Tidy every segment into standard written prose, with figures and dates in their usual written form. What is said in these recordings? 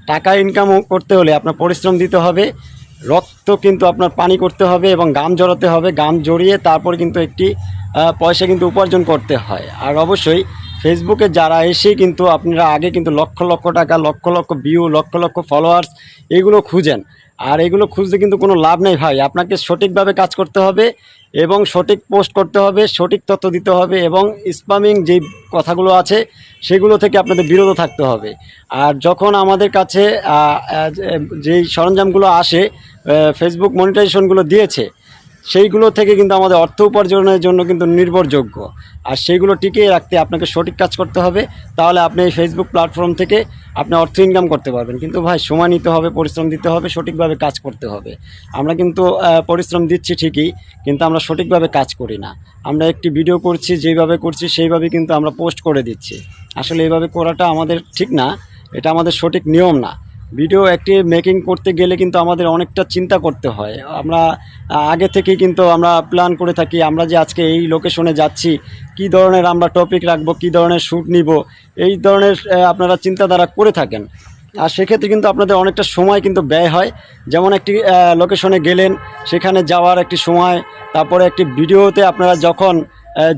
টাকা ইনকাম করতে হলে আপনার পরিশ্রম দিতে হবে, রক্ত কিন্তু আপনার পানি করতে হবে এবং ঘাম জড়াতে হবে। ঘাম জড়িয়ে তারপর কিন্তু একটি পয়সা কিন্তু উপার্জন করতে হয়। আর অবশ্যই ফেসবুকে যারা এসে কিন্তু আপনারা আগে কিন্তু লক্ষ লক্ষ টাকা, লক্ষ লক্ষ ভিউ, লক্ষ লক্ষ ফলোয়ার্স এগুলো খুঁজেন। আর এগুলো খুঁজতে কিন্তু কোনো লাভ নেই ভাই। আপনাকে সঠিকভাবে কাজ করতে হবে এবং সঠিক পোস্ট করতে হবে, সঠিক তথ্য দিতে হবে এবং স্প্যামিং যেই কথাগুলো আছে সেগুলো থেকে আপনাদের বিরত থাকতে হবে। আর যখন আমাদের কাছে যেই সরঞ্জামগুলো আসে, ফেসবুক মনিটাইজেশনগুলো দিয়েছে, সেইগুলো থেকে কিন্তু আমাদের অর্থ উপার্জনের জন্য কিন্তু নির্ভরযোগ্য। আর সেইগুলো টিকিয়ে রাখতে আপনাকে সঠিক কাজ করতে হবে, তাহলে আপনি এই ফেসবুক প্ল্যাটফর্ম থেকে আপনি অর্থ ইনকাম করতে পারবেন। কিন্তু ভাই সময় নিতে হবে, পরিশ্রম দিতে হবে, সঠিকভাবে কাজ করতে হবে। আমরা কিন্তু পরিশ্রম দিচ্ছি ঠিকই, কিন্তু আমরা সঠিকভাবে কাজ করি না। আমরা একটি ভিডিও করছি, যেইভাবে করছি সেইভাবে কিন্তু আমরা পোস্ট করে দিচ্ছি। আসলে এইভাবে করাটা আমাদের ঠিক না, এটা আমাদের সঠিক নিয়ম না। ভিডিও একটি মেকিং করতে গেলে কিন্তু আমাদের অনেকটা চিন্তা করতে হয়। আমরা আগে থেকেই কিন্তু আমরা প্ল্যান করে থাকি, আমরা যে আজকে এই লোকেশনে যাচ্ছি, কী ধরনের আমরা টপিক রাখবো, কী ধরনের শ্যুট নিব, এই ধরনের আপনারা চিন্তাধারা করে থাকেন। আর সেক্ষেত্রে কিন্তু আপনাদের অনেকটা সময় কিন্তু ব্যয় হয়। যেমন একটি লোকেশনে গেলেন, সেখানে যাওয়ার একটি সময়, তারপরে একটি ভিডিওতে আপনারা যখন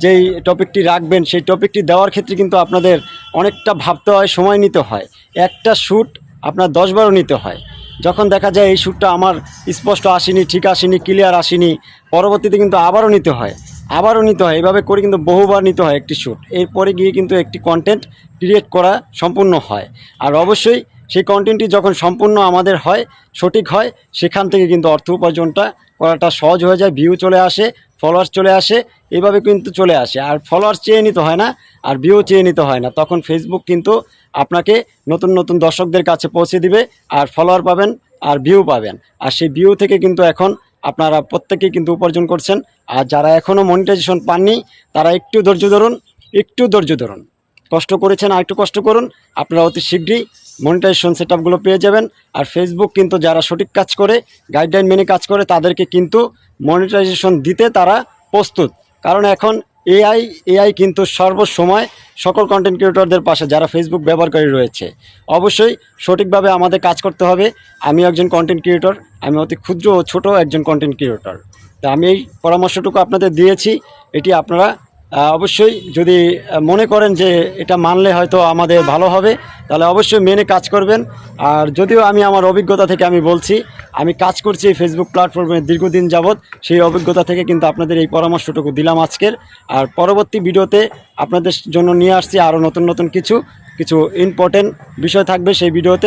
যেই টপিকটি রাখবেন সেই টপিকটি দেওয়ার ক্ষেত্রে কিন্তু আপনাদের অনেকটা ভাবতে হয়, সময় নিতে হয়। একটা শ্যুট আপনার 10-12 নিতে হয়। যখন দেখা যায় এই শ্যুটটা আমার স্পষ্ট আসেনি, ঠিক আসেনি, ক্লিয়ার আসেনি, পরবর্তীতে কিন্তু আবারও নিতে হয়, এভাবে করে কিন্তু বহুবার নিতে হয় একটি শ্যুট। এরপরে গিয়ে কিন্তু একটি কন্টেন্ট ক্রিয়েট করা সম্পূর্ণ হয়। আর অবশ্যই সেই কন্টেন্টটি যখন সম্পূর্ণ আমাদের হয়, সঠিক হয়, সেখান থেকে কিন্তু অর্থ উপার্জনটা করাটা সহজ হয়ে যায়। ভিউ চলে আসে, ফলোয়ার্স চলে আসে, এভাবে কিন্তু চলে আসে। আর ফলোয়ার্স চেয়ে নিতে হয় না, আর ভিউ চেয়ে নিতে হয় না। তখন ফেসবুক কিন্তু আপনাকে নতুন নতুন দর্শকদের কাছে পৌঁছে দিবে, আর ফলোয়ার পাবেন আর ভিউ পাবেন। আর সেই ভিউ থেকে কিন্তু এখন আপনারা প্রত্যেকেই কিন্তু উপার্জন করছেন। আর যারা এখনও মনিটাইজেশন পাননি তারা একটু ধৈর্য ধরুন, কষ্ট করেছেন আর একটু কষ্ট করুন, আপনারা অতি শীঘ্রই মনিটাইজেশন সেটআপগুলো পেয়ে যাবেন। আর ফেসবুক কিন্তু যারা সঠিক কাজ করে, গাইডলাইন মেনে কাজ করে, তাদেরকে কিন্তু মনিটাইজেশন দিতে তারা প্রস্তুত। কারণ এখন এআই কিন্তু সর্বসময় সকল কন্টেন্ট ক্রিয়েটরদের পাশে, যারা ফেসবুক ব্যবহারকারী রয়েছে। অবশ্যই সঠিকভাবে আমাদের কাজ করতে হবে। আমি একজন কন্টেন্ট ক্রিয়েটর, আমি অতি ক্ষুদ্র ও ছোট একজন কন্টেন্ট ক্রিয়েটর। তা আমি এই পরামর্শটুকু আপনাদের দিয়েছি। এটি আপনারা অবশ্যই যদি মনে করেন যে এটা মানলে হয়তো আমাদের ভালো হবে, তাহলে অবশ্যই মেনে কাজ করবেন। আর যদিও আমি আমার অভিজ্ঞতা থেকে আমি বলছি, আমি কাজ করছি এই ফেসবুক প্ল্যাটফর্মে দীর্ঘদিন যাবৎ, সেই অভিজ্ঞতা থেকে কিন্তু আপনাদের এই পরামর্শটুকু দিলাম আজকের। আর পরবর্তী ভিডিওতে আপনাদের জন্য নিয়ে আসছি আরও নতুন নতুন কিছু ইম্পর্টেন্ট বিষয় থাকবে সেই ভিডিওতে।